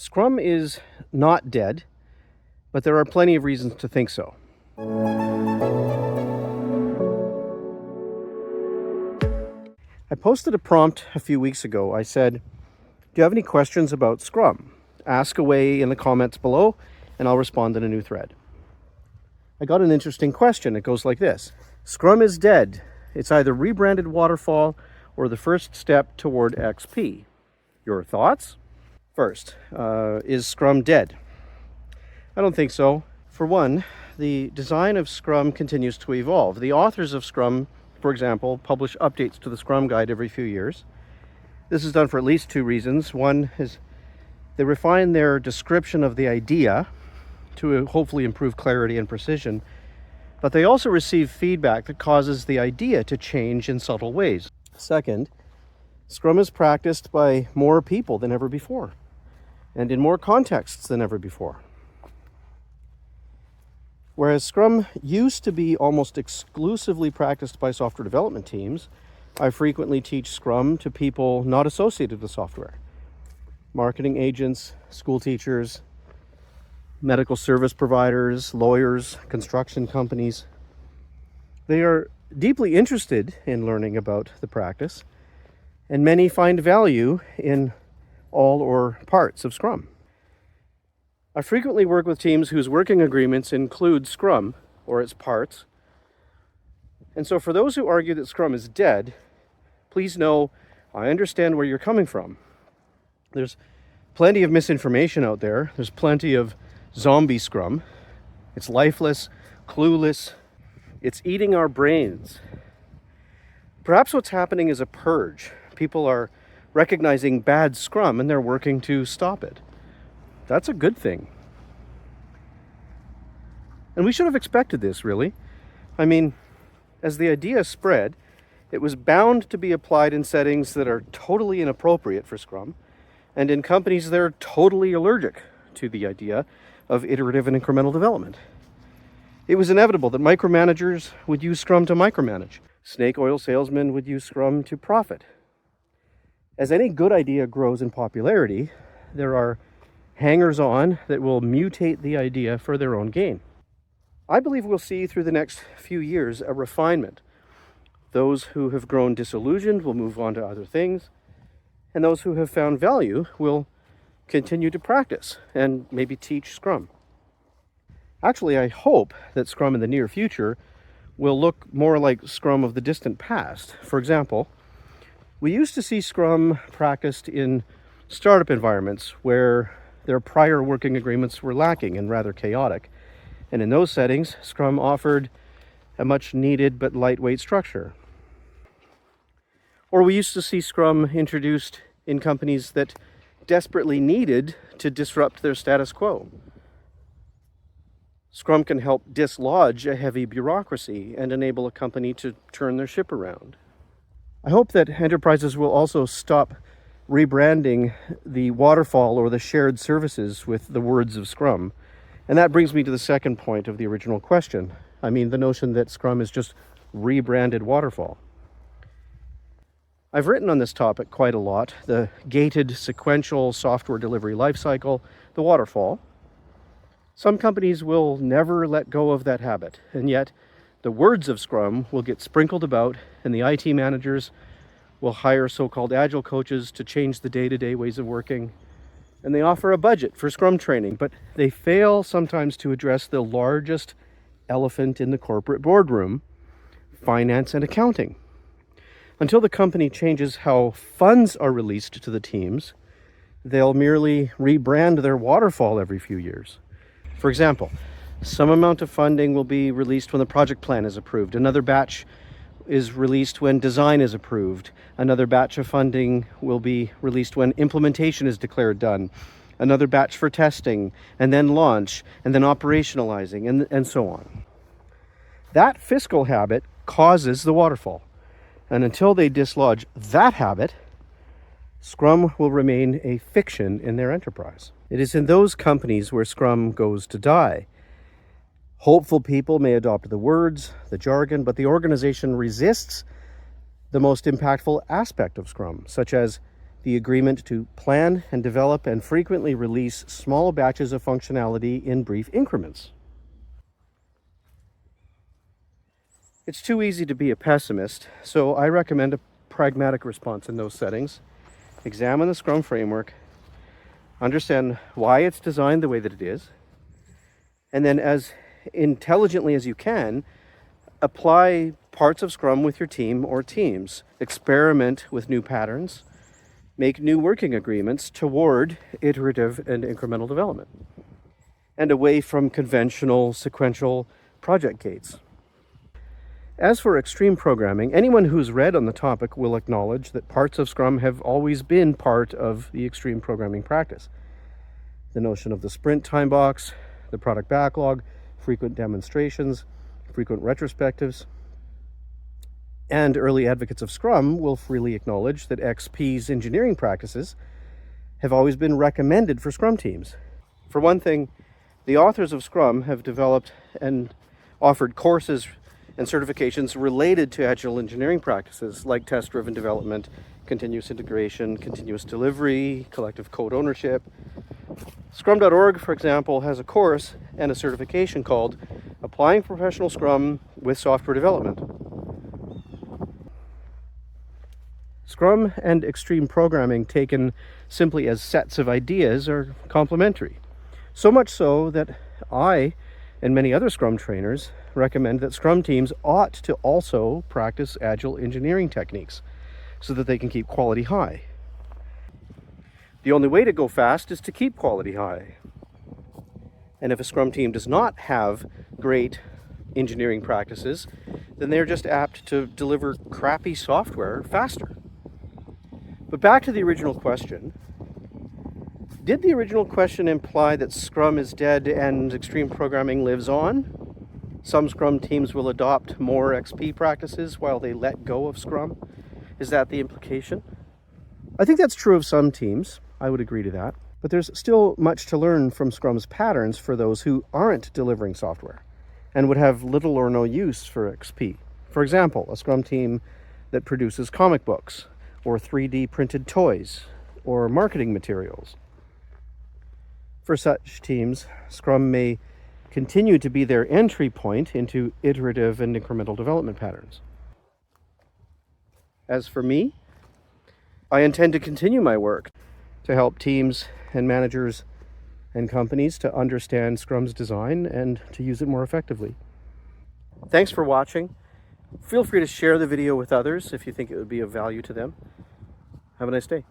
Scrum is not dead, but there are plenty of reasons to think so. I posted a prompt a few weeks ago. I said, do you have any questions about Scrum? Ask away in the comments below, and I'll respond in a new thread. I got an interesting question. It goes like this. Scrum is dead. It's either rebranded waterfall or the first step toward XP. Your thoughts? First, is Scrum dead? I don't think so. For one, the design of Scrum continues to evolve. The authors of Scrum, for example, publish updates to the Scrum Guide every few years. This is done for at least two reasons. One is they refine their description of the idea to hopefully improve clarity and precision, but they also receive feedback that causes the idea to change in subtle ways. Second, Scrum is practiced by more people than ever before, and in more contexts than ever before. Whereas Scrum used to be almost exclusively practiced by software development teams, I frequently teach Scrum to people not associated with software. Marketing agents, school teachers, medical service providers, lawyers, construction companies. They are deeply interested in learning about the practice, and many find value in all or parts of Scrum. I frequently work with teams whose working agreements include Scrum or its parts. And so for those who argue that Scrum is dead, please know I understand where you're coming from. There's plenty of misinformation out there. There's plenty of zombie Scrum. It's lifeless, clueless. It's eating our brains. Perhaps what's happening is a purge. People are recognizing bad Scrum and they're working to stop it. That's a good thing. And we should have expected this, really. I mean, as the idea spread, it was bound to be applied in settings that are totally inappropriate for Scrum, and in companies that are totally allergic to the idea of iterative and incremental development. It was inevitable that micromanagers would use Scrum to micromanage. Snake oil salesmen would use Scrum to profit. As any good idea grows in popularity, there are hangers-on that will mutate the idea for their own gain. I believe we'll see through the next few years a refinement. Those who have grown disillusioned will move on to other things, and those who have found value will continue to practice and maybe teach Scrum. Actually, I hope that Scrum in the near future will look more like Scrum of the distant past. For example, we used to see Scrum practiced in startup environments where their prior working agreements were lacking and rather chaotic. And in those settings, Scrum offered a much needed but lightweight structure. Or we used to see Scrum introduced in companies that desperately needed to disrupt their status quo. Scrum can help dislodge a heavy bureaucracy and enable a company to turn their ship around. I hope that enterprises will also stop rebranding the waterfall or the shared services with the words of Scrum. And that brings me to the second point of the original question. I mean, the notion that Scrum is just rebranded waterfall. I've written on this topic quite a lot. The gated sequential software delivery lifecycle, the waterfall. Some companies will never let go of that habit, and yet the words of Scrum will get sprinkled about, and the IT managers will hire so-called agile coaches to change the day-to-day ways of working. And they offer a budget for Scrum training, but they fail sometimes to address the largest elephant in the corporate boardroom, finance and accounting. Until the company changes how funds are released to the teams, they'll merely rebrand their waterfall every few years. For example, some amount of funding will be released when the project plan is approved. Another batch is released when design is approved. Another batch of funding will be released when implementation is declared done. Another batch for testing, and then launch, and then operationalizing, and so on. That fiscal habit causes the waterfall. And until they dislodge that habit, Scrum will remain a fiction in their enterprise. It is in those companies where Scrum goes to die. Hopeful people may adopt the words, the jargon, but the organization resists the most impactful aspect of Scrum, such as the agreement to plan and develop and frequently release small batches of functionality in brief increments. It's too easy to be a pessimist, so I recommend a pragmatic response in those settings. Examine the Scrum framework, understand why it's designed the way that it is, and then as intelligently as you can, apply parts of Scrum with your team or teams. Experiment with new patterns. Make new working agreements toward iterative and incremental development, and away from conventional sequential project gates. As for extreme programming, anyone who's read on the topic will acknowledge that parts of Scrum have always been part of the extreme programming practice. The notion of the sprint time box, the product backlog, frequent demonstrations, frequent retrospectives, and early advocates of Scrum will freely acknowledge that XP's engineering practices have always been recommended for Scrum teams. For one thing, the authors of Scrum have developed and offered courses and certifications related to agile engineering practices like test-driven development, continuous integration, continuous delivery, collective code ownership. Scrum.org, for example, has a course and a certification called Applying Professional Scrum with Software Development. Scrum and extreme programming taken simply as sets of ideas are complementary. So much so that I and many other Scrum trainers recommend that Scrum teams ought to also practice agile engineering techniques so that they can keep quality high. The only way to go fast is to keep quality high. And if a Scrum team does not have great engineering practices, then they're just apt to deliver crappy software faster. But back to the original question. Did the original question imply that Scrum is dead and extreme programming lives on? Some Scrum teams will adopt more XP practices while they let go of Scrum. Is that the implication? I think that's true of some teams. I would agree to that. But there's still much to learn from Scrum's patterns for those who aren't delivering software and would have little or no use for XP. For example, a Scrum team that produces comic books or 3D printed toys or marketing materials. For such teams, Scrum may continue to be their entry point into iterative and incremental development patterns. As for me, I intend to continue my work to help teams and managers and companies to understand Scrum's design and to use it more effectively. Thanks for watching. Feel free to share the video with others if you think it would be of value to them. Have a nice day.